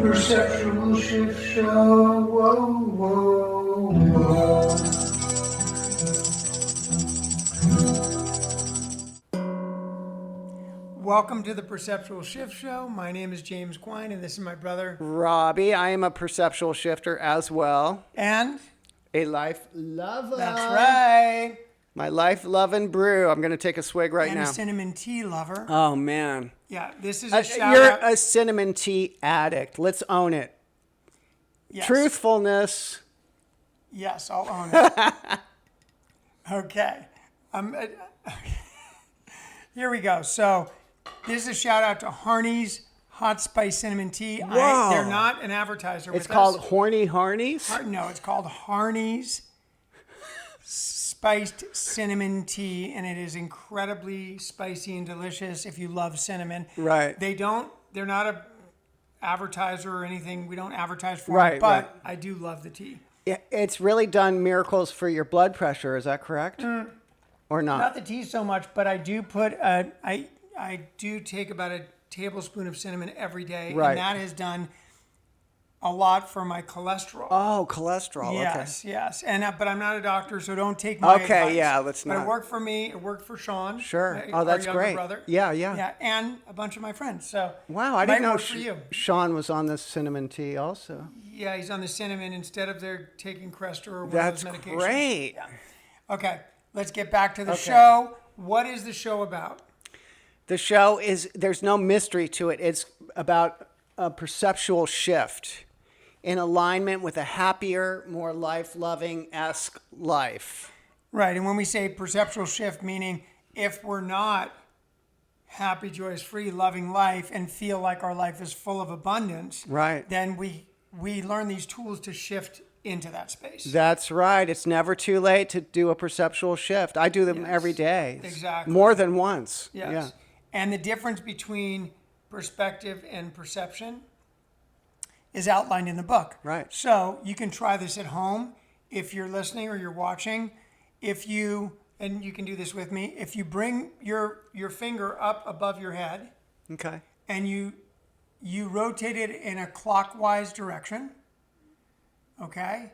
Perceptual Shift Show. Whoa, whoa, whoa. Welcome to the Perceptual Shift Show. My name is James Quine, and this is my brother, Robbie. I am a perceptual shifter as well. And a life lover. That's right. My life, love, and brew. I'm going to take a swig right And now. a cinnamon tea lover. Oh, man. Yeah, this is a shout You're out. a cinnamon tea addict. Let's own it. Yes. Truthfulness. Yes, I'll own it. Okay. Here we go. So this is a shout out to Harney's Hot Spice Cinnamon Tea. Whoa. They're not an advertiser. It's called Horny Harneys? No, it's called Harney's Spiced Cinnamon Tea, and it is incredibly spicy and delicious if you love cinnamon. Right. They're not a advertiser or anything. We don't advertise for Right, it, but right. I do love the tea. It's really done miracles for your blood pressure. Is that correct? Or not? Not the tea so much, but I do put I do take about a tablespoon of cinnamon every day, Right. and that has done a lot for my cholesterol. Oh, cholesterol. Yes, yes. And but I'm not a doctor, so don't take my advice. Okay, yeah, let's But not. it worked for me. It worked for Sean. Sure. our That's younger great. brother. Yeah. Yeah, and a bunch of my friends. So Wow, I might didn't know work for you. Sean was on this cinnamon tea also. Yeah, he's on the cinnamon instead of their taking Crestor or one That's of those medications. great. Yeah. Okay, let's get back to the Okay. show. What is the show about? The show is, there's no mystery to it. It's about a perceptual shift in alignment with a happier, more life-loving-esque life. Right, and when we say perceptual shift, meaning if we're not happy, joyous, free, loving life and feel like our life is full of abundance, Right. then we learn these tools to shift into that space. That's right. It's never too late to do a perceptual shift. I do them Yes, every day. exactly. More than once. Yes. Yeah. And the difference between perspective and perception is outlined in the book. Right. So you can try this at home if you're listening or you're watching. And you can do this with me, if you bring your finger up above your head Okay. and you rotate it in a clockwise direction, okay?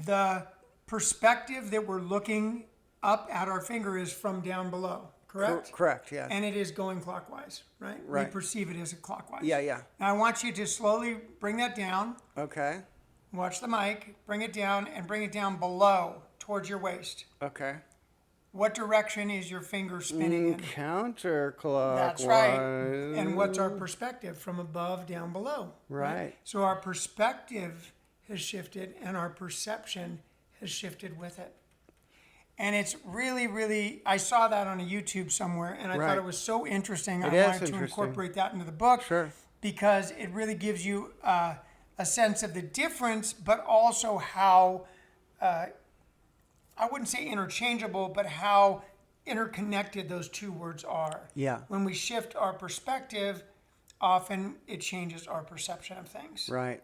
The perspective that we're looking up at our finger is from down below, correct? Correct, yeah. And it is going clockwise, right? Right. We perceive it as a clockwise. Yeah, yeah. Now I want you to slowly bring that down. Okay. Watch the mic. Bring it down and bring it down below towards your waist. Okay. What direction is your finger spinning in? Counterclockwise. That's right. And what's our perspective? From above down below. Right. So our perspective has shifted and our perception has shifted with it. And it's really, really, I saw that on a YouTube somewhere and I Right. thought it was so interesting. I It is wanted to interesting. incorporate that into the book. Sure. Because it really gives you a sense of the difference, but also how, I wouldn't say interchangeable, but how interconnected those two words are. Yeah. When we shift our perspective, often it changes our perception of things. Right.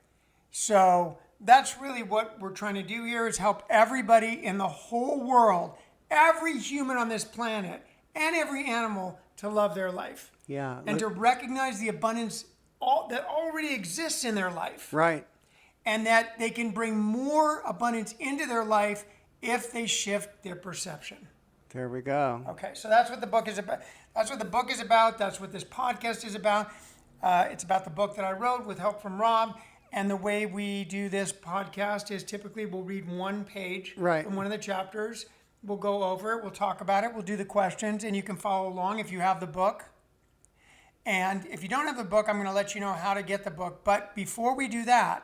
So that's really what we're trying to do here, is help everybody in the whole world, every human on this planet, and every animal to love their life. Yeah. And to recognize the abundance that already exists in their life. Right. And that they can bring more abundance into their life if they shift their perception. There we go. Okay, so that's what the book is about. That's what the book is about. That's what this podcast is about. It's about the book that I wrote with help from Rob. And the way we do this podcast is typically we'll read one page Right. from one of the chapters. We'll go over it. We'll talk about it. We'll do the questions. And you can follow along if you have the book. And if you don't have the book, I'm going to let you know how to get the book. But before we do that,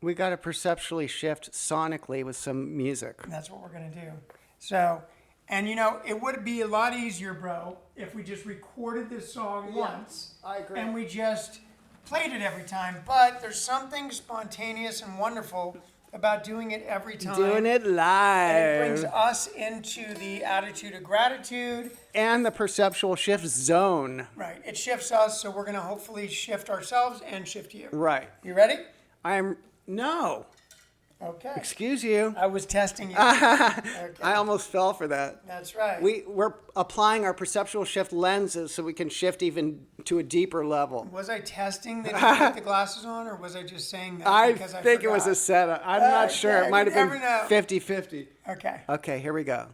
We got to perceptually shift sonically with some music. that's what we're going to do. So, and it would be a lot easier, bro, if we just recorded this song once. I agree. And we just played it every time. But there's something spontaneous and wonderful about doing it every time. Doing it live. And it brings us into the attitude of gratitude. And the perceptual shift zone. Right. It shifts us, so we're going to hopefully shift ourselves and shift you. Right. You ready? No. Okay. Excuse you. I was testing you. I almost fell for that. That's right. We're applying our perceptual shift lenses so we can shift even to a deeper level. Was I testing that you put the glasses on, or was I just saying that I because I think it was a forgot? setup. I'm not sure. Okay, It might you have never been know. 50-50. Okay. Okay, here we go.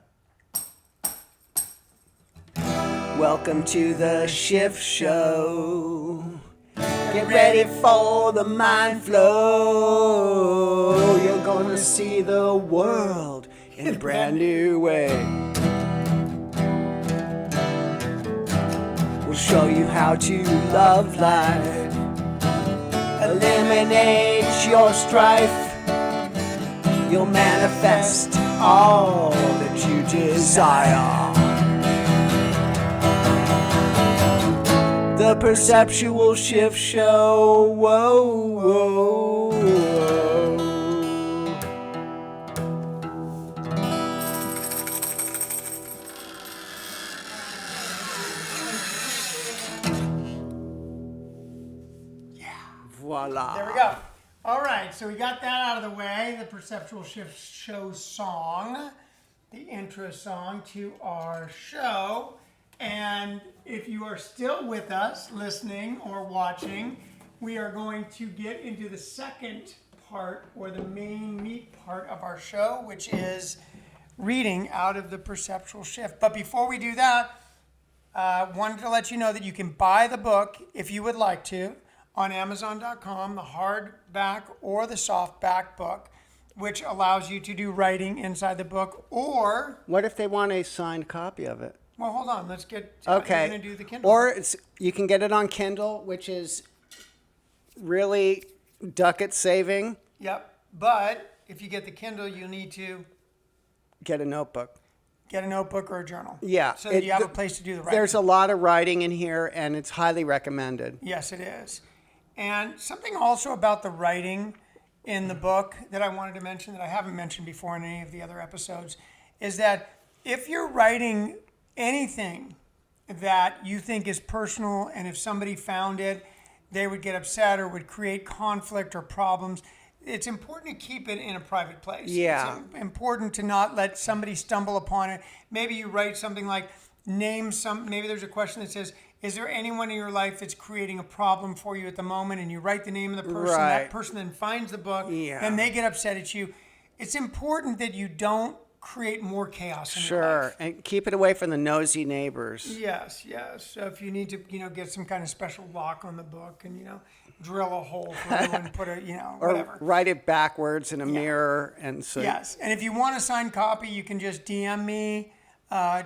Welcome to the Shift Show. Get ready for the mind flow. You're gonna see the world in a brand new way. We'll show you how to love life. Eliminate your strife. You'll manifest all that you desire. The Perceptual Shift Show. Whoa, whoa, whoa. Voila. There we go. All right, so we got that out of the way. The Perceptual Shift Show song, the intro song to our show. And if you are still with us, listening or watching, we are going to get into the second part, or the main meat part of our show, which is reading out of the Perceptual Shift. But before we do that, wanted to let you know that you can buy the book, if you would like to, on Amazon.com, the hardback or the softback book, which allows you to do writing inside the book. Or, What if they want a signed copy of it? well, hold on, let's get. Okay. You're going to do the Kindle. Or you can get it on Kindle, which is really ducat saving. Yep. But if you get the Kindle, you need to Get a notebook. get a notebook or a journal. Yeah. So that you have a place to do the writing. There's a lot of writing in here, and it's highly recommended. Yes, it is. And something also about the writing in the book that I wanted to mention that I haven't mentioned before in any of the other episodes is that if you're writing anything that you think is personal, and if somebody found it, they would get upset or would create conflict or problems, it's important to keep it in a private place. Yeah. It's important to not let somebody stumble upon it. Maybe you write something like, maybe there's a question that says, is there anyone in your life that's creating a problem for you at the moment? And you write the name of the person. Right. That person then finds the book. Yeah. Then they get upset at you. It's important that you don't create more chaos in your Sure. life. And keep it away from the nosy neighbors. Yes, yes. So if you need to, get some kind of special lock on the book and, drill a hole through and put a, Or whatever. write it backwards in a mirror. And so Yes. And if you want a signed copy, you can just DM me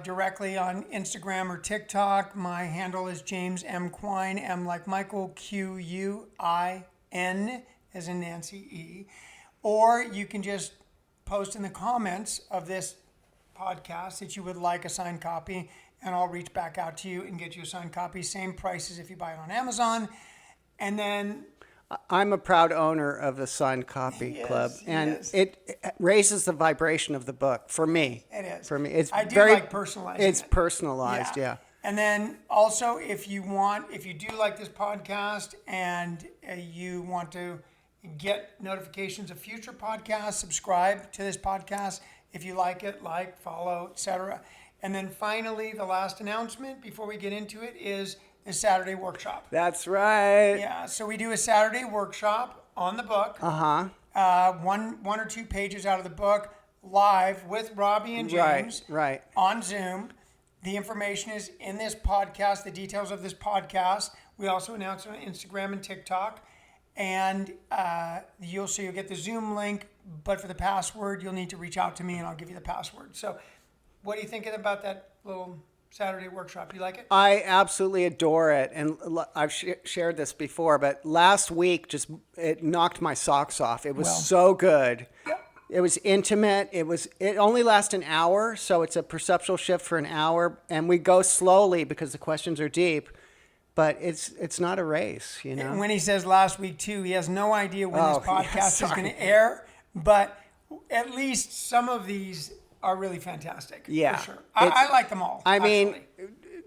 directly on Instagram or TikTok. My handle is James M. Quine, M like Michael, Quin, as in Nancy E. Or you can just post in the comments of this podcast that you would like a signed copy, and I'll reach back out to you and get you a signed copy. Same price as if you buy it on Amazon. And then I'm a proud owner of the signed copy club, and yes. it raises the vibration of the book for me. it is. For me, it's I do very like personalizing It's it. personalized, yeah. And then also, if you do like this podcast and you want to get notifications of future podcasts, subscribe to this podcast. If you like it, follow, etc. And then finally, the last announcement before we get into it is the Saturday workshop. That's right. Yeah, so we do a Saturday workshop on the book. Uh-huh. One or two pages out of the book, live with Robbie and James. Right. On Zoom. The information is in this podcast, the details of this podcast. We also announce it on Instagram and TikTok. And you'll get the Zoom link, but for the password, you'll need to reach out to me and I'll give you the password. So what are you thinking about that little Saturday workshop? You like it? I absolutely adore it, and I've shared this before, but last week it knocked my socks off. It was so good. Yep. It was intimate. It only lasts an hour, so it's a perceptual shift for an hour, and we go slowly because the questions are deep. But it's not a race, And when he says last week too, he has no idea when this podcast is sorry. going to air, but at least some of these are really fantastic. Yeah. For sure. I like them all. I actually. mean,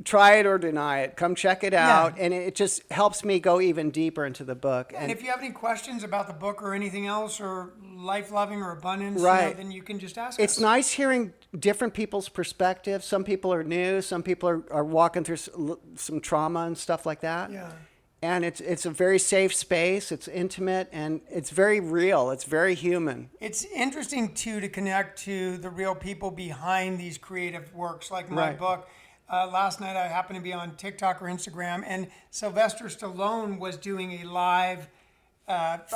try it or deny it. Come check it out. And it just helps me go even deeper into the book. And if you have any questions about the book or anything else, or life loving or abundance, right. Then you can just ask It's us. nice hearing different people's perspectives. Some people are new. Some people are walking through some trauma and stuff like that. Yeah. And it's a very safe space. It's intimate and it's very real. It's very human. It's interesting too to connect to the real people behind these creative works, like my Right. book. Last night I happened to be on TikTok or Instagram, and Sylvester Stallone was doing a live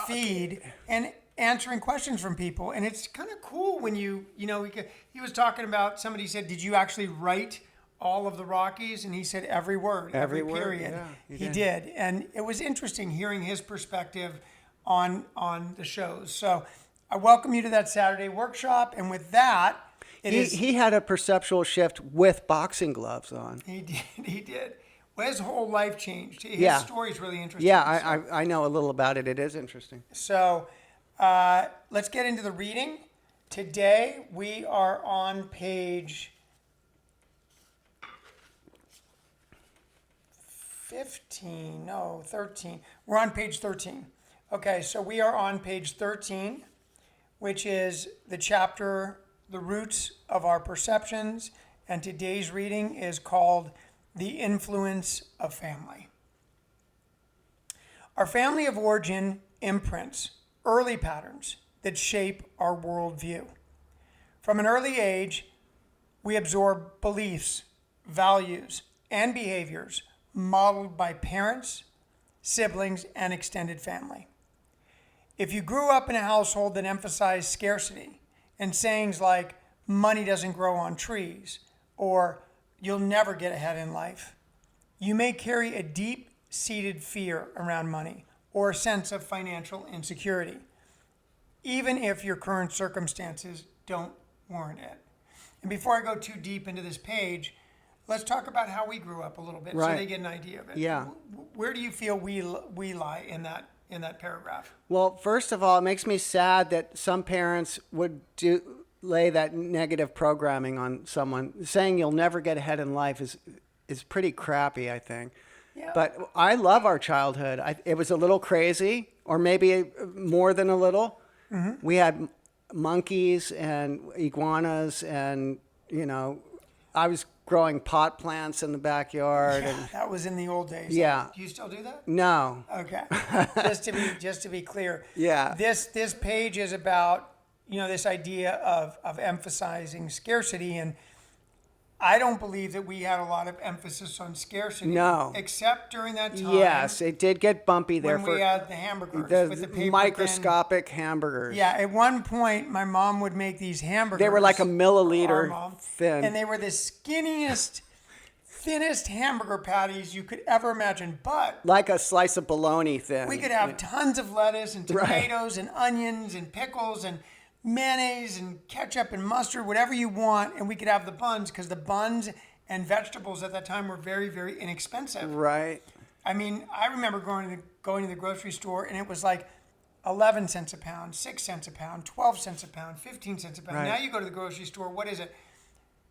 feed and answering questions from people. And it's kind of cool when he was talking about, somebody said, "Did you actually write all of the Rockies?" And he said every word, every word, period. yeah, he did. And it was interesting hearing his perspective on the shows. So I welcome you to that Saturday workshop. And with that, He had a perceptual shift with boxing gloves on. He did. Well, his whole life changed. His Yeah. story is really interesting. Yeah, I know a little about it. It is interesting. So let's get into the reading. Today we are on page 13. We're on page 13. Okay, so we are on page 13, which is the chapter, The Roots of Our Perceptions. And today's reading is called The Influence of Family. Our family of origin imprints early patterns that shape our worldview. From an early age, we absorb beliefs, values, and behaviors modeled by parents, siblings, and extended family. If you grew up in a household that emphasized scarcity and sayings like, "money doesn't grow on trees," or "you'll never get ahead in life," you may carry a deep-seated fear around money or a sense of financial insecurity, even if your current circumstances don't warrant it. And before I go too deep into this page, let's talk about how we grew up a little bit, so Right. they get an idea of it. Yeah. Where do you feel we lie in that paragraph? Well, first of all, it makes me sad that some parents would lay that negative programming on someone. Saying you'll never get ahead in life is pretty crappy, I think. Yeah. But I love our childhood. It was a little crazy, or maybe more than a little. Mm-hmm. We had monkeys and iguanas, and I was growing pot plants in the backyard. And That was in the old days. Yeah. Do you still do that? no, Okay. just to be clear. Yeah. This page is about this idea of emphasizing scarcity, and I don't believe that we had a lot of emphasis on scarcity. No. Except during that time. yes, it did get bumpy there When for we had the hamburgers with the paper thin. microscopic hamburgers. Yeah, at one point, my mom would make these hamburgers. They were like a our milliliter mom, thin. and they were the skinniest, thinnest hamburger patties you could ever imagine. But Like a slice of bologna thin. we could have tons of lettuce and tomatoes and onions and pickles and mayonnaise and ketchup and mustard, whatever you want, and we could have the buns, because the buns and vegetables at that time were very, very inexpensive. Right. I mean, I remember going to the grocery store, and it was like 11 cents a pound, 6 cents a pound, 12 cents a pound, 15 cents a pound. Right. Now you go to the grocery store, what is it?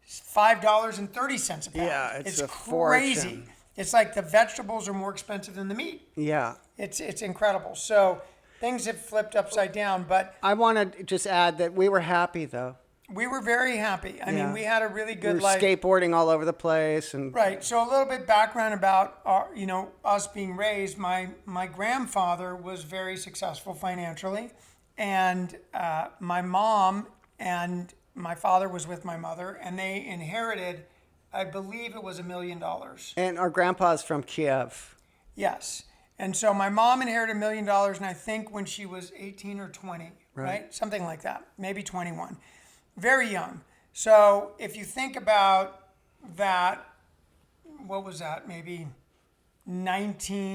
$5.30 a pound. Yeah, it's a crazy. fortune. It's like the vegetables are more expensive than the meat. Yeah. It's incredible. So things have flipped upside down, but I want to just add that we were happy, though. we were very happy. I mean, Yeah. we had a really We good were life. skateboarding all over the place. And Right. So a little bit background about us being raised. My grandfather was very successful financially, and my mom and my father was with my mother, and they inherited, I believe it was $1 million. And our grandpa's from Kiev. Yes. And so my mom inherited $1 million, and I think when she was 18 or 20, right? Something like that, maybe 21. Very young. So if you think about that, what was that? Maybe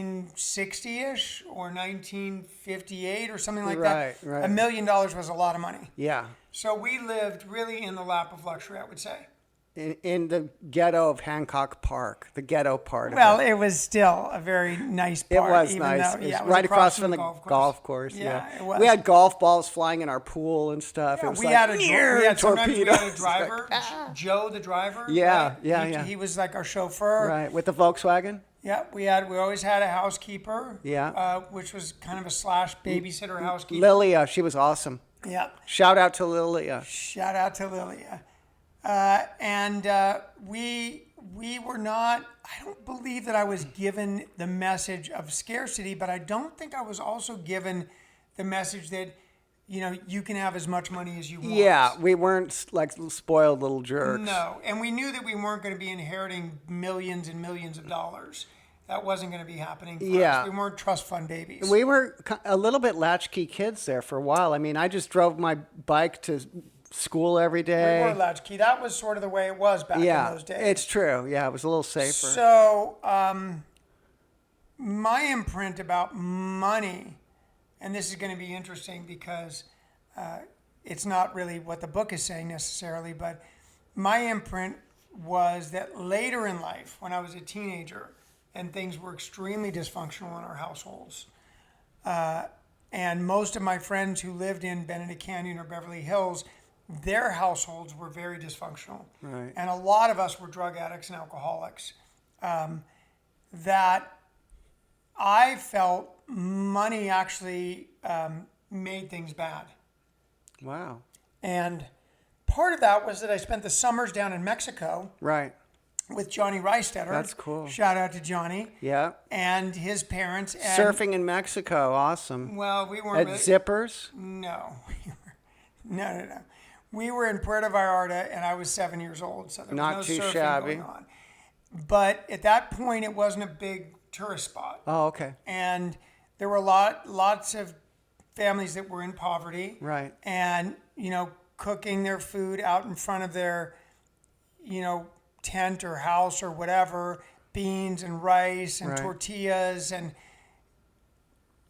1960-ish or 1958 or something like that. Right. $1 million was a lot of money. Yeah. So we lived really in the lap of luxury, I would say. in the ghetto of Hancock Park, the ghetto part Well, of it. it was still a very nice It park. was even nice. though- It was yeah, it was right across from the golf course. Yeah, it was. We had golf balls flying in our pool and stuff. Yeah, it was we like, had sometimes we had a torpedoes. driver, Joe the driver. Yeah, right? yeah, he, yeah. He was like our chauffeur. Right, with the Volkswagen. Yeah, we always had a housekeeper. Yeah. Which was kind of a slash babysitter housekeeper. Lilia, she was awesome. Yeah. Shout out to Lilia. Shout out to Lilia. We were not, I don't believe that I was given the message of scarcity, but I don't think I was also given the message that, you can have as much money as you want. Yeah, we weren't like spoiled little jerks. No, and we knew that we weren't going to be inheriting millions and millions of dollars. That wasn't going to be happening for us. We weren't trust fund babies. We were a little bit latchkey kids there for a while. I mean, I just drove my bike to school every day. We were latchkey. That was sort of the way it was back in those days. It's true. Yeah, it was a little safer. So, my imprint about money, and this is going to be interesting because it's not really what the book is saying necessarily, but my imprint was that later in life, when I was a teenager, and things were extremely dysfunctional in our households, and most of my friends who lived in Benedict Canyon or Beverly Hills, their households were very dysfunctional. Right. And a lot of us were drug addicts and alcoholics. That I felt money actually made things bad. Wow. And part of that was that I spent the summers down in Mexico. Right. With Johnny Reistetter. That's cool. Shout out to Johnny. Yeah. And his parents. And, surfing in Mexico. Awesome. Well, we weren't At really, Zippers? No. No. We were in Puerto Vallarta, and I was 7 years old, so there was Not no too surfing shabby. going on. But at that point, it wasn't a big tourist spot. Oh, okay. And there were lots of families that were in poverty. Right. And, cooking their food out in front of their, tent or house or whatever, beans and rice and Right. tortillas, and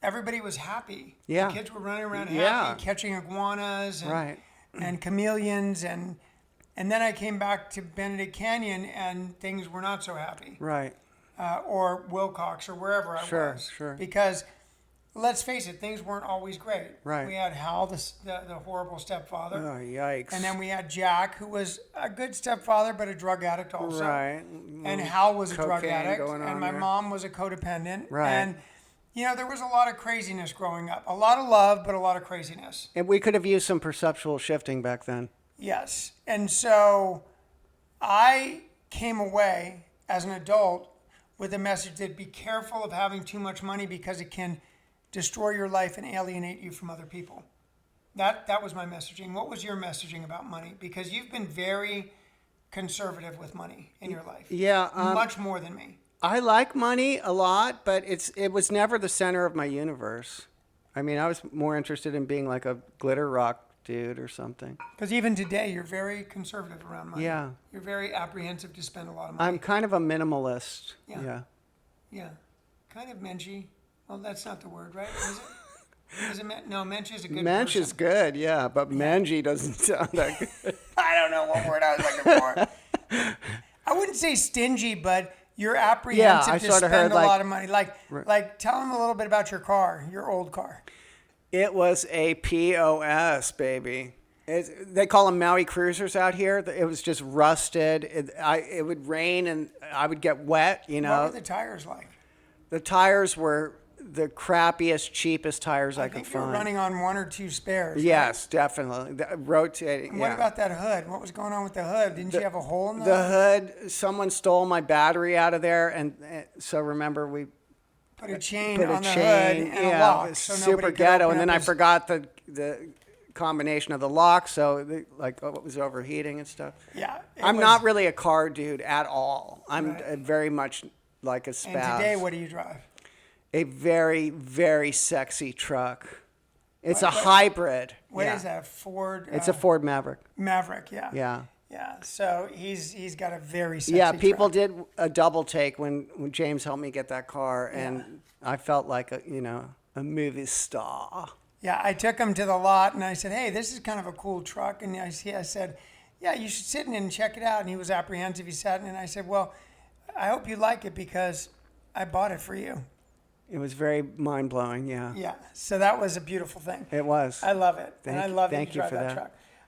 everybody was happy. Yeah. The kids were running around Yeah. happy, catching iguanas and, Right. and chameleons, and then I came back to Benedict Canyon and things were not so happy. Right. Or Wilcox or wherever I was. Sure. Because let's face it, things weren't always great. Right. We had Hal, the horrible stepfather. Oh, yikes. And then we had Jack, who was a good stepfather, but a drug addict also. Right. And Hal was a drug Cocaine addict. going on And my there. mom was a codependent. Right. And, there was a lot of craziness growing up. A lot of love, but a lot of craziness. And we could have used some perceptual shifting back then. Yes. And so I came away as an adult with a message that be careful of having too much money because it can destroy your life and alienate you from other people. That was my messaging. What was your messaging about money? Because you've been very conservative with money in your life. Yeah. Much more than me. I like money a lot, but it was never the center of my universe. I mean, I was more interested in being like a glitter rock dude or something. Because even today, you're very conservative around money. Yeah. You're very apprehensive to spend a lot of money. I'm kind of a minimalist. Yeah. Yeah. Kind of menschy. Well, that's not the word, right? Is it? Is it no, mensch is a good Mensch person. is good, yeah, but mangy doesn't sound that good. I don't know what word I was looking for. I wouldn't say stingy, but you're apprehensive I to sort of spend heard, a like- lot of money. Like, tell them a little bit about your car, your old car. It was a POS, baby. They call them Maui Cruisers out here. It was just rusted. It would rain and I would get wet, What were the tires like? The tires were the crappiest, cheapest tires I could think you were find. running on one or two spares. Yes, definitely. Rotating. Right? What about that hood? What was going on with the hood? Didn't you have a hole in the hood? Someone stole my battery out of there, and so remember we put a chain put on a the chain. hood and a lock, it was so super nobody could ghetto. open And then up I his- forgot the combination of the lock, so it was overheating and stuff. Yeah, it I'm was- not really a car dude at all. I'm Right. very much like a And spaz. today, what do you drive? A very, very sexy truck. It's a hybrid. What yeah. is that? Ford? It's a Ford Maverick. Maverick, yeah. Yeah. Yeah. So he's got a very sexy Yeah, people truck. did a double take when James helped me get that car, and I felt like a movie star. Yeah, I took him to the lot and I said, "Hey, this is kind of a cool truck." And I said, yeah, you should sit in it and check it out. And he was apprehensive. He sat in it, and I said, well, I hope you like it because I bought it for you. It was very mind-blowing, yeah. Yeah, so that was a beautiful thing. It was. I love it, and I love that you drive that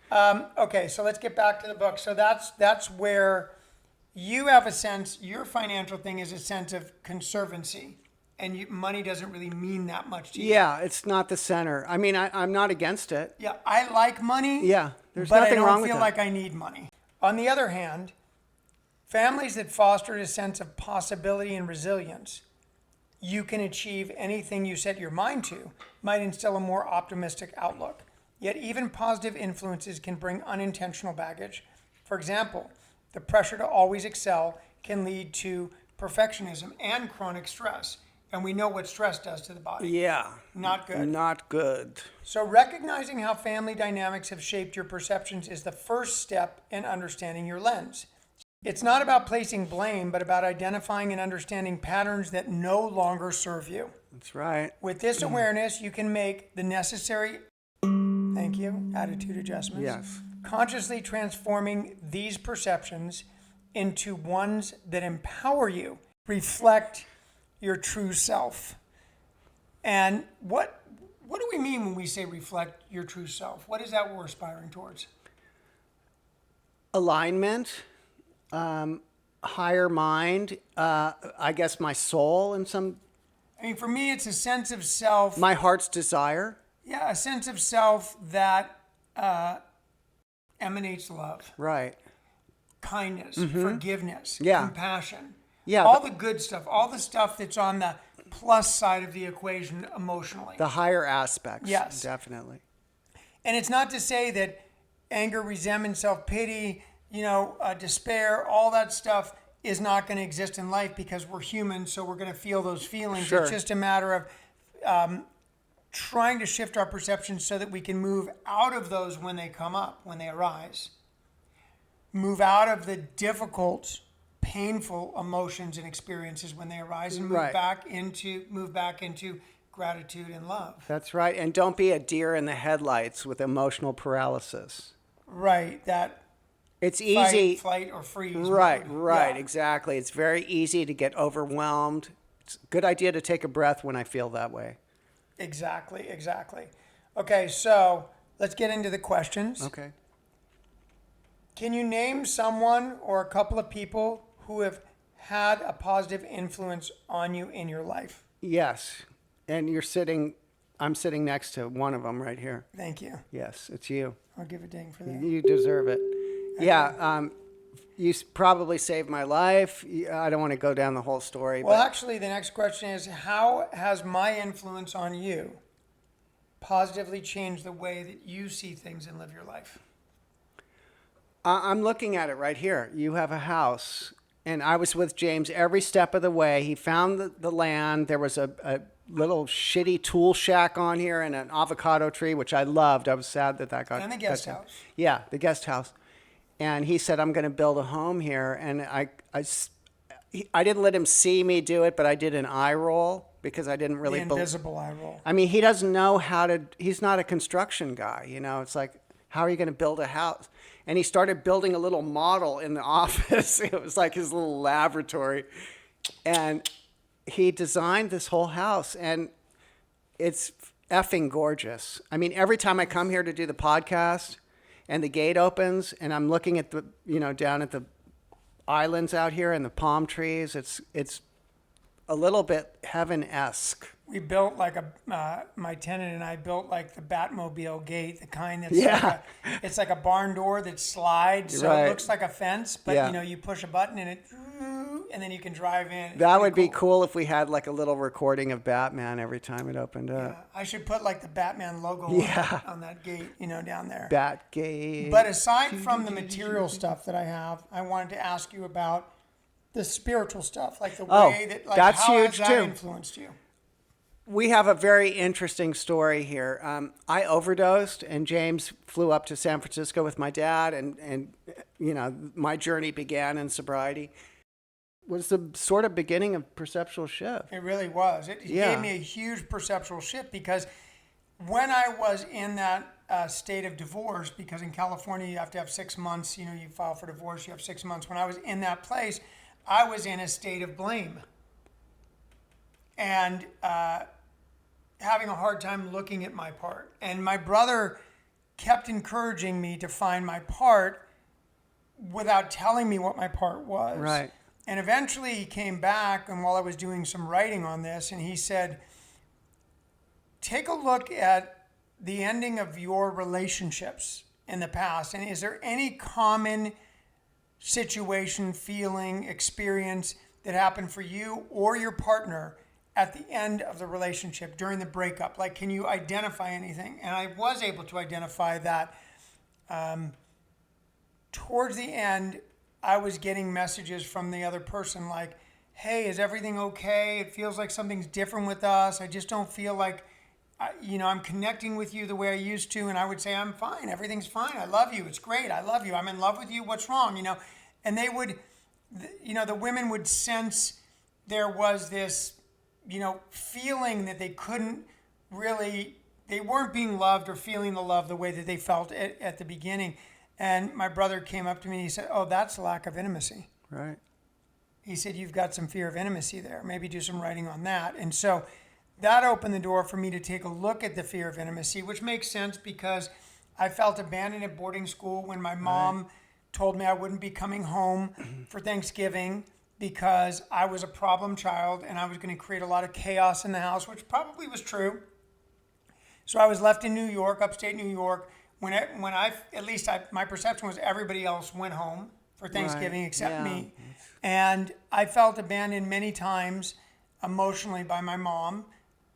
truck. Okay, so let's get back to the book. So that's where you have a sense, your financial thing is a sense of conservancy, and money doesn't really mean that much to you. Yeah, it's not the center. I mean, I'm not against it. Yeah, I like money. Yeah, there's but nothing wrong with I don't feel that. like I need money. On the other hand, families that foster a sense of possibility and resilience, you can achieve anything you set your mind to, might instill a more optimistic outlook. Yet even positive influences can bring unintentional baggage. For example, the pressure to always excel can lead to perfectionism and chronic stress. And we know what stress does to the body. Yeah. Not good. Not good. So recognizing how family dynamics have shaped your perceptions is the first step in understanding your lens. It's not about placing blame, but about identifying and understanding patterns that no longer serve you. That's right. With this awareness, you can make the necessary, thank you, attitude adjustments. Yes. Consciously transforming these perceptions into ones that empower you, reflect your true self. And what do we mean when we say reflect your true self? What is that we're aspiring towards? Alignment. Higher mind, I guess my soul in some... I mean, for me, it's a sense of self. My heart's desire. Yeah, a sense of self that emanates love, Right. kindness, forgiveness, Yeah. compassion. Yeah. All the good stuff, all the stuff that's on the plus side of the equation emotionally. The higher aspects. Yes. Definitely. And it's not to say that anger, resentment, self-pity, despair, all that stuff is not going to exist in life because we're human, so we're going to feel those feelings. Sure. It's just a matter of trying to shift our perceptions so that we can move out of those when they come up, when they arise. Move out of the difficult, painful emotions and experiences when they arise and move Right. back into gratitude and love. That's right. And don't be a deer in the headlights with emotional paralysis. Right, that It's easy. flight, or freeze. Right, mode. right, Yeah. exactly. It's very easy to get overwhelmed. It's a good idea to take a breath when I feel that way. Exactly. Okay, so let's get into the questions. Okay. Can you name someone or a couple of people who have had a positive influence on you in your life? Yes. And I'm sitting next to one of them right here. Thank you. Yes, it's you. I'll give a ding for that. You deserve it. Yeah, you probably saved my life. I don't want to go down the whole story. Well, but actually, the next question is, how has my influence on you positively changed the way that you see things and live your life? I'm looking at it right here. You have a house, and I was with James every step of the way. He found the land. There was a little shitty tool shack on here and an avocado tree, which I loved. I was sad that got... And the guest house. Yeah, the guest house. And he said, I'm going to build a home here. And I didn't let him see me do it, but I did an eye roll because I didn't really... The invisible eye roll. I mean, he doesn't know how to... He's not a construction guy, It's like, how are you going to build a house? And he started building a little model in the office. It was like his little laboratory. And he designed this whole house, and it's effing gorgeous. I mean, every time I come here to do the podcast and the gate opens and I'm looking at the, down at the islands out here and the palm trees, it's a little bit heaven-esque. We built my tenant and I built like the Batmobile gate, the kind that's it's like a barn door that slides, so Right. it looks like a fence, but Yeah. you push a button and then you can drive in. It's That pretty would be cool if we had like a little recording of Batman every time it opened up. I should put like the Batman logo on that gate, down there. Batgate. But aside from the material stuff that I have, I wanted to ask you about the spiritual stuff, like the way that, that's how huge has that too. influenced you? We have a very interesting story here. I overdosed, and James flew up to San Francisco with my dad, and my journey began in sobriety. It was the sort of beginning of Perceptual Shift. It really was. It gave me a huge perceptual shift because when I was in that state of divorce, because in California you have to have 6 months, you file for divorce, you have 6 months. When I was in that place, I was in a state of blame and having a hard time looking at my part. And my brother kept encouraging me to find my part without telling me what my part was. Right. And eventually he came back, and while I was doing some writing on this, and he said, take a look at the ending of your relationships in the past. And is there any common situation, feeling, experience that happened for you or your partner at the end of the relationship during the breakup? Like, can you identify anything? And I was able to identify that. Towards the end, I was getting messages from the other person like, hey, is everything okay? It feels like something's different with us. I just don't feel like, I'm connecting with you the way I used to. And I would say, I'm fine. Everything's fine. I love you. It's great. I love you. I'm in love with you. What's wrong? And they would, the women would sense there was this, feeling that they couldn't really, they weren't being loved or feeling the love the way that they felt at the beginning. And my brother came up to me and he said, oh, that's lack of intimacy. Right. He said, you've got some fear of intimacy there. Maybe do some writing on that. And so that opened the door for me to take a look at the fear of intimacy, which makes sense because I felt abandoned at boarding school when my mom told me I wouldn't be coming home for Thanksgiving because I was a problem child and I was going to create a lot of chaos in the house, which probably was true. So I was left in New York, upstate New York. My perception was everybody else went home for Thanksgiving except me. And I felt abandoned many times emotionally by my mom,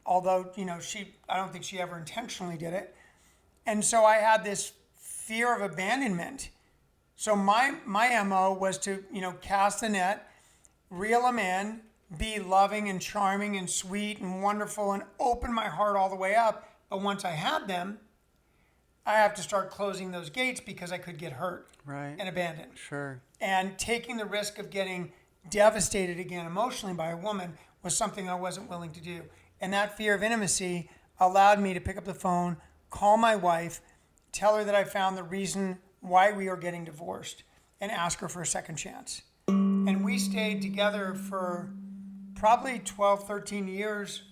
although, I don't think she ever intentionally did it. And so I had this fear of abandonment. So my MO was to, cast the net, reel them in, be loving and charming and sweet and wonderful and open my heart all the way up. But once I had them, I have to start closing those gates because I could get hurt and abandoned. Sure. And taking the risk of getting devastated again emotionally by a woman was something I wasn't willing to do. And that fear of intimacy allowed me to pick up the phone, call my wife, tell her that I found the reason why we are getting divorced, and ask her for a second chance. And we stayed together for probably 12, 13 years,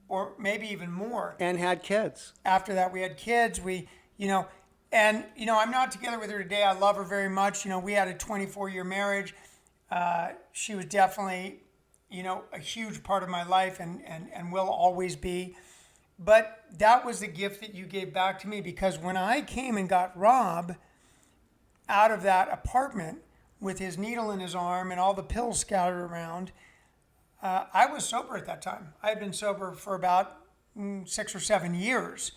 or maybe even more. And had kids. After that, we had kids. I'm not together with her today. I love her very much. We had a 24-year marriage. She was definitely, a huge part of my life and will always be. But that was the gift that you gave back to me, because when I came and got Rob out of that apartment with his needle in his arm and all the pills scattered around, I was sober at that time. I had been sober for about 6 or 7 years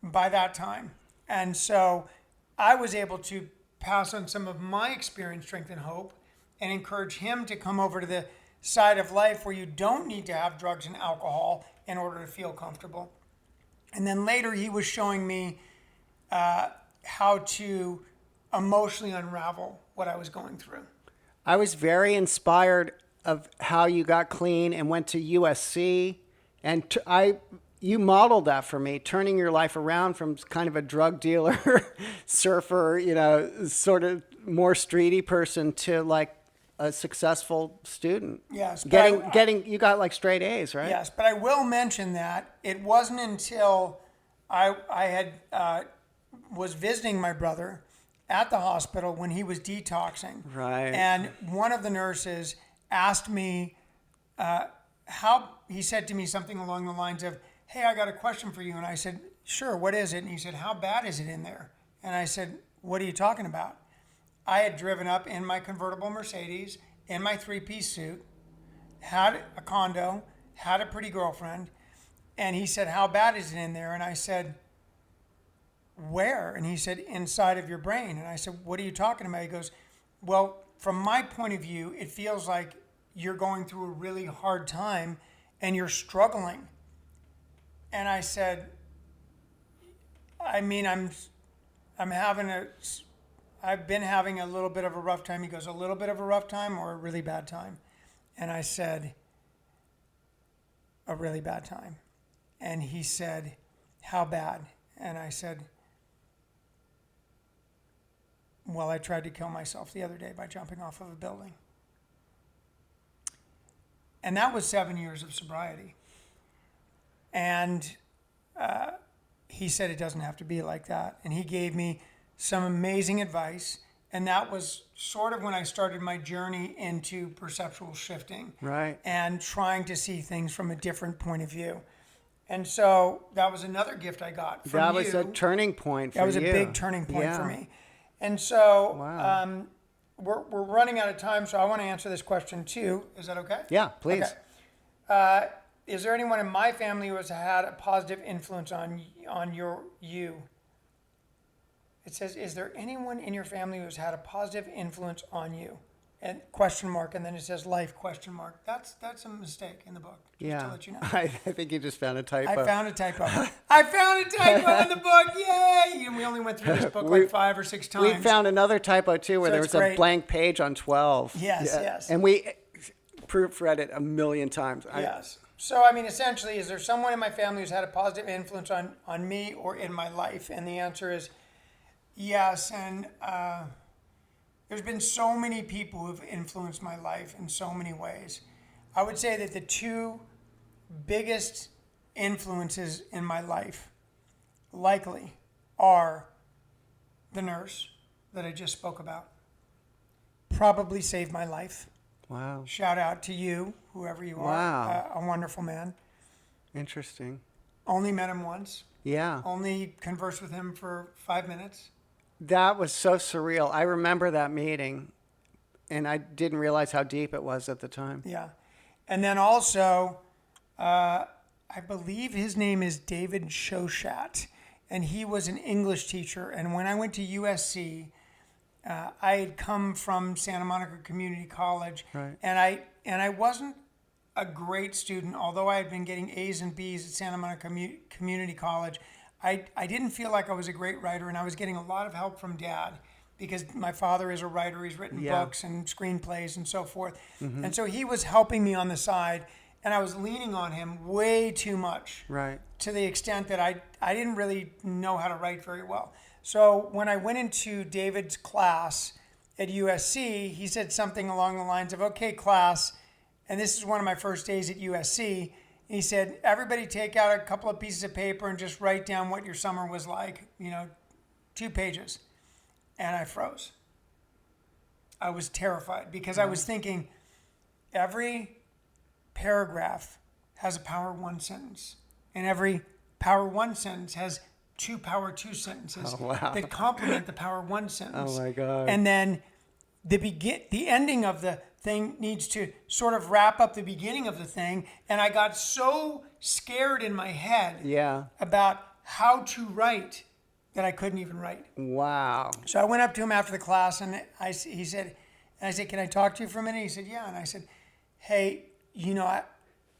by that time. And so I was able to pass on some of my experience, strength, and hope, and encourage him to come over to the side of life where you don't need to have drugs and alcohol in order to feel comfortable. And then later he was showing me how to emotionally unravel what I was going through. I was very inspired of how you got clean and went to USC, and you modeled that for me, turning your life around from kind of a drug dealer, surfer, sort of more streety person to like a successful student. Yes. You got like straight A's, right? Yes, but I will mention that it wasn't until I was visiting my brother at the hospital when he was detoxing. Right. And one of the nurses asked me he said to me something along the lines of, hey, I got a question for you. And I said, sure, what is it? And he said, how bad is it in there? And I said, what are you talking about? I had driven up in my convertible Mercedes, in my 3-piece suit, had a condo, had a pretty girlfriend. And he said, how bad is it in there? And I said, where? And he said, inside of your brain. And I said, what are you talking about? He goes, well, from my point of view, it feels like you're going through a really hard time and you're struggling. And I said, I've been having a little bit of a rough time. He goes, a little bit of a rough time or a really bad time? And I said, a really bad time. And he said, how bad? And I said, Well, I tried to kill myself the other day by jumping off of a building. And that was 7 years of sobriety. And he said it doesn't have to be like that. And he gave me some amazing advice. And that was sort of when I started my journey into perceptual shifting. Right. And trying to see things from a different point of view. And so that was another gift I got from you. That was a turning point for you. That was a big turning point for Yeah. me. And so Wow. we're running out of time, so I want to answer this question too. Is that okay? Yeah, please. Okay. Is there anyone in my family who has had a positive influence on you? It says, is there anyone in your family who has had a positive influence on you? And question mark, and then it says life question mark. That's a mistake in the book. Just to let you know. I think you just found a typo. I found a typo. I found a typo in the book. Yay! And we only went through this book like 5 or 6 times. We found another typo too, where So there it's was great. a blank page on 12. Yes, yes. And we proofread it a million times. Yes. So, I mean, essentially, is there someone in my family who's had a positive influence on me or in my life? And the answer is yes. And there's been so many people who've influenced my life in so many ways. I would say that the 2 biggest influences in my life likely are the nurse that I just spoke about. Probably saved my life. Wow. Shout out to you, whoever you are. Wow. A wonderful man. Interesting. Only met him once. Yeah. Only conversed with him for 5 minutes. That was so surreal. I remember that meeting, and I didn't realize how deep it was at the time. Yeah. And then also, I believe his name is David Shoshat, and he was an English teacher. And when I went to USC, I had come from Santa Monica Community College, Right. and I wasn't a great student, although I had been getting A's and B's at Santa Monica Community College. I didn't feel like I was a great writer, and I was getting a lot of help from Dad because my father is a writer. He's written books and screenplays and so forth. Mm-hmm. And so he was helping me on the side, and I was leaning on him way too much. Right. To the extent that I didn't really know how to write very well. So when I went into David's class at USC, he said something along the lines of, okay, class, and this is one of my first days at USC, he said, everybody take out a couple of pieces of paper and just write down what your summer was like, 2 pages. And I froze. I was terrified because I was thinking every paragraph has a power 1 sentence. And every power 1 sentence has 2 power 2 sentences that complement the power 1 sentence. Oh my God. And then the ending of the thing needs to sort of wrap up the beginning of the thing. And I got so scared in my head about how to write that I couldn't even write. Wow. So I went up to him after the class, and I said, can I talk to you for a minute? He said, yeah. And I said, hey,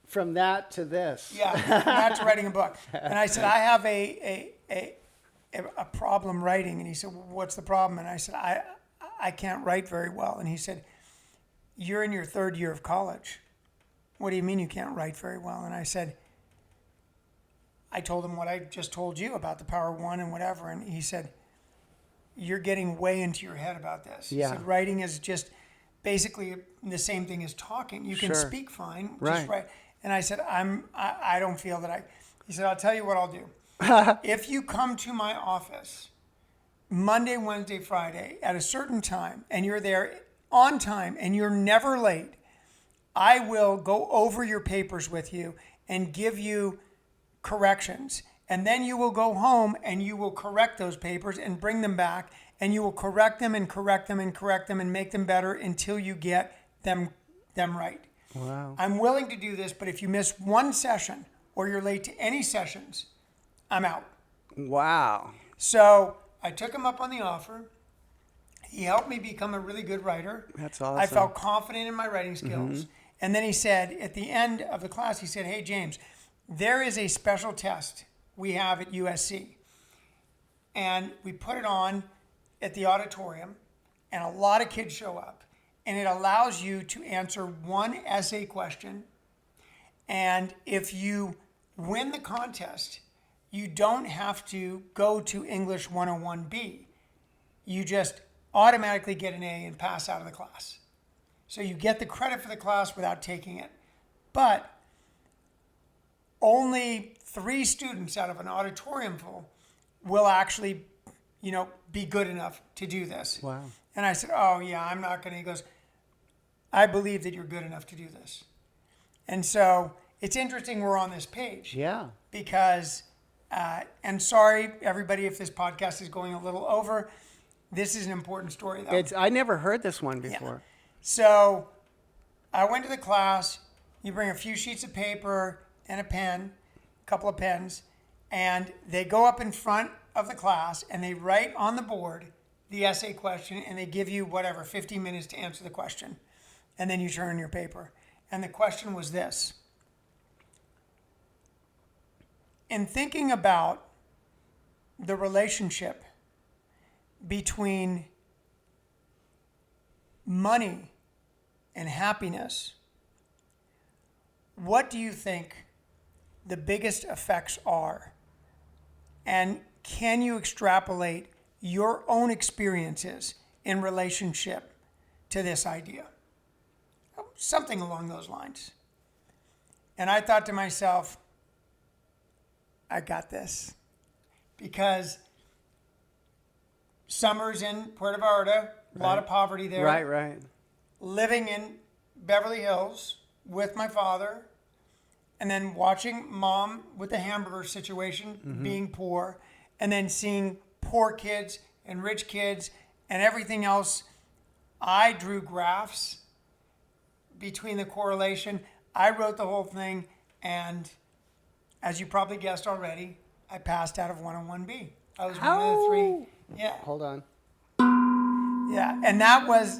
From that to this. yeah, not to writing a book. And I said, I have a problem writing. And he said, well, what's the problem? And I said, I can't write very well. And he said, you're in your 3rd year of college. What do you mean you can't write very well? And I said, I told him what I just told you about the power 1 and whatever. And he said, you're getting way into your head about this. Yeah. He said, writing is just basically the same thing as talking. You can speak fine, just write. And I said, I don't feel that he said, I'll tell you what I'll do. If you come to my office Monday, Wednesday, Friday at a certain time, and you're there on time and you're never late, I will go over your papers with you and give you corrections. And then you will go home and you will correct those papers and bring them back, and you will correct them and correct them and correct them and make them better until you get them right. Wow. I'm willing to do this, but if you miss 1 session or you're late to any sessions, I'm out. Wow. So I took him up on the offer. He helped me become a really good writer. That's awesome. I felt confident in my writing skills. Mm-hmm. And then he said, at the end of the class, he said, hey, James, there is a special test we have at USC. And we put it on at the auditorium, and a lot of kids show up. And it allows you to answer 1 essay question. And if you win the contest, you don't have to go to English 101B. You just automatically get an A and pass out of the class. So you get the credit for the class without taking it. But only 3 students out of an auditorium full will actually, be good enough to do this. Wow. And I said, oh, yeah, I'm not going to. He goes, I believe that you're good enough to do this. And so it's interesting we're on this page. Yeah. Because, and sorry, everybody, if this podcast is going a little over. This is an important story, though. I never heard this one before. Yeah. So I went to the class. You bring a few sheets of paper and a pen, a couple of pens, and they go up in front of the class and they write on the board the essay question, and they give you 15 minutes to answer the question. And then you turn in your paper. And the question was this. In thinking about the relationship between money and happiness, what do you think the biggest effects are? And can you extrapolate your own experiences in relationship to this idea? Something along those lines. And I thought to myself, I got this. Because summers in Puerto Vallarta, a lot of poverty there. Right. Living in Beverly Hills with my father, and then watching mom with the hamburger situation, being poor, and then seeing poor kids and rich kids and everything else. I drew graphs between the correlation. I wrote the whole thing, and as you probably guessed already, I passed out of 101B. I was one of the 3. Yeah. Hold on. Yeah, and that was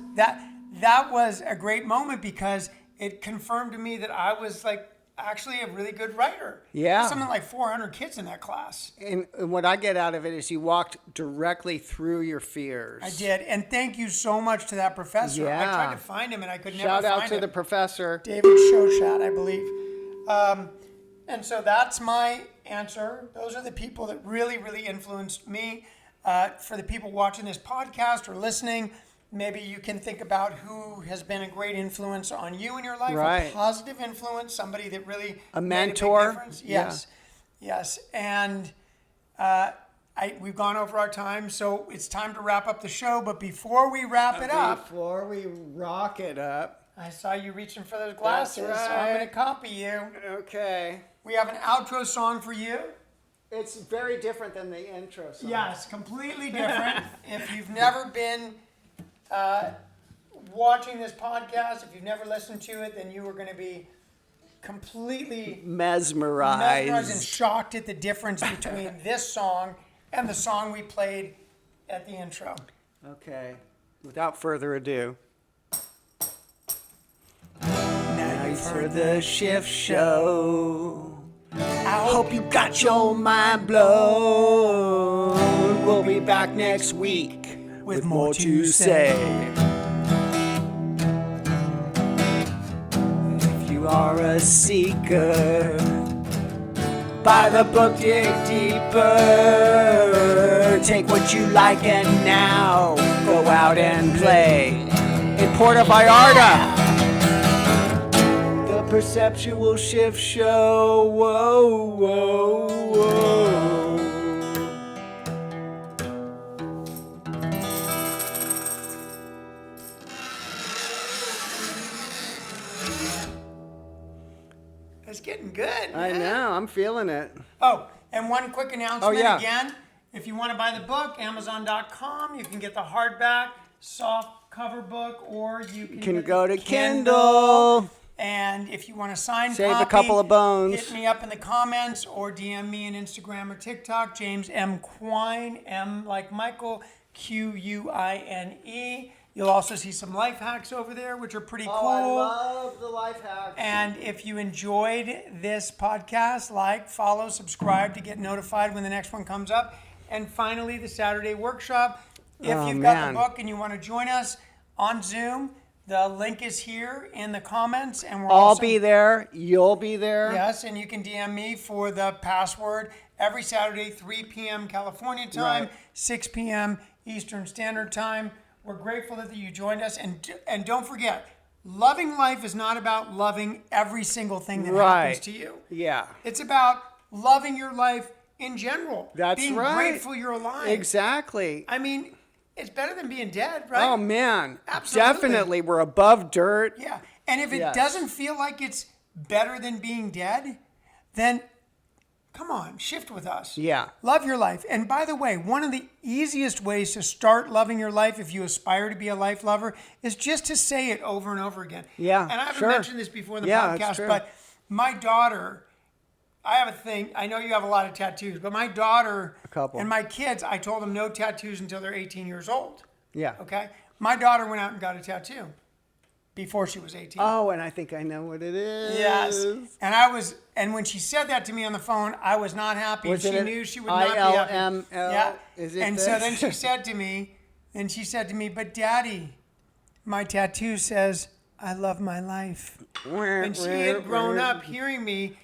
a great moment because it confirmed to me that I was actually a really good writer. Yeah. Something like 400 kids in that class. And what I get out of it is you walked directly through your fears. I did, and thank you so much to that professor. Yeah. I tried to find him and I could never Shout find him. out to the professor. David Shoshat, I believe. And so that's my answer. Those are the people that really, really influenced me. For the people watching this podcast or listening, maybe you can think about who has been a great influence on you in your life, Right. a positive influence, somebody that really A made mentor. a big difference. Yes. And we've gone over our time, so it's time to wrap up the show. But before we wrap it up, Before we rock it up. I saw you reaching for those glasses, That's so I'm right. going to copy you. Okay. We have an outro song for you. It's very different than the intro song. Yes, completely different. If you've never been watching this podcast, if you've never listened to it, then you are going to be completely mesmerized and shocked at the difference between this song and the song we played at the intro. Okay. Without further ado. Now you've For the Shift Show. I hope you got your mind blown. We'll be back next week with more to say. If you are a seeker, buy the book, dig deeper. Take what you like and now go out and play in Puerto Vallarta. The Perceptual Shift Show. Whoa, whoa, whoa. It's getting good. I man. know, I'm feeling it. Oh, and one quick announcement yeah. again. If you want to buy the book, Amazon.com, you can get the hardback, soft cover book, or you can get Go the to Kindle. And if you want a signed Save copy, a couple of bones. hit me up in the comments or DM me on Instagram or TikTok, James M. Quine, M like Michael, Quine. You'll also see some life hacks over there, which are pretty cool. I love the life hacks. And if you enjoyed this podcast, follow, subscribe to get notified when the next one comes up. And finally, the Saturday workshop. If you've got the book and you want to join us on Zoom, the link is here in the comments. And I'll be there. You'll be there. Yes, and you can DM me for the password every Saturday, 3 p.m. California time, Right. 6 p.m. Eastern Standard Time. We're grateful that you joined us. And don't forget, loving life is not about loving every single thing that happens to you. Yeah. It's about loving your life in general. That's being right. grateful you're alive. Exactly. I mean, it's better than being dead, right? Oh, man. Absolutely. Definitely. We're above dirt. Yeah. And if it Yes. doesn't feel like it's better than being dead, then come on, shift with us. Yeah. Love your life. And by the way, one of the easiest ways to start loving your life if you aspire to be a life lover is just to say it over and over again. Yeah, And I haven't sure. mentioned this before in the Yeah, that's podcast, true. but my daughter, I have a thing. I know you have a lot of tattoos, but my daughter couple. and my kids, I told them no tattoos until they're 18 years old. Yeah. Okay? My daughter went out and got a tattoo before she was 18. Oh, and I think I know what it is. Yes. And when she said that to me on the phone, I was not happy. Was and she it knew she would not be happy. ILML? Yeah. Is it and so this? then she said to me, but Daddy, my tattoo says, I love my life. And she had grown up hearing me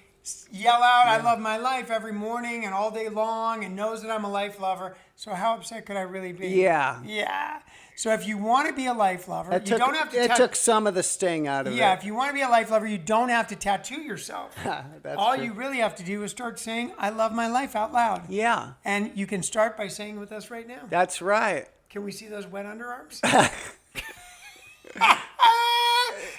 yell out, I love my life every morning and all day long and knows that I'm a life lover. So how upset could I really be? Yeah. Yeah. So if you want to be a life lover, It you don't have to It took some of the sting out of it. Yeah, if you want to be a life lover, you don't have to tattoo yourself. That's All true. you really have to do is start saying, I love my life out loud. Yeah. And you can start by saying it with us right now. That's right. Can we see those wet underarms?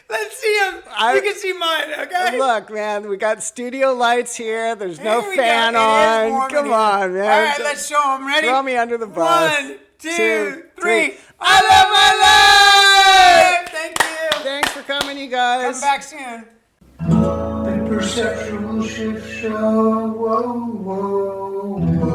Let's see them. You can see mine, okay? Look, man, we got studio lights here. There's no Here we fan go. It is warm on. in Come here. on, man. All right, let's show them. Ready? Throw me under the bus. 1, 2, 3. three. I love my life. Thank you. Thanks for coming, you guys. Come back soon. The Perceptual Shift Show. Whoa, whoa, whoa.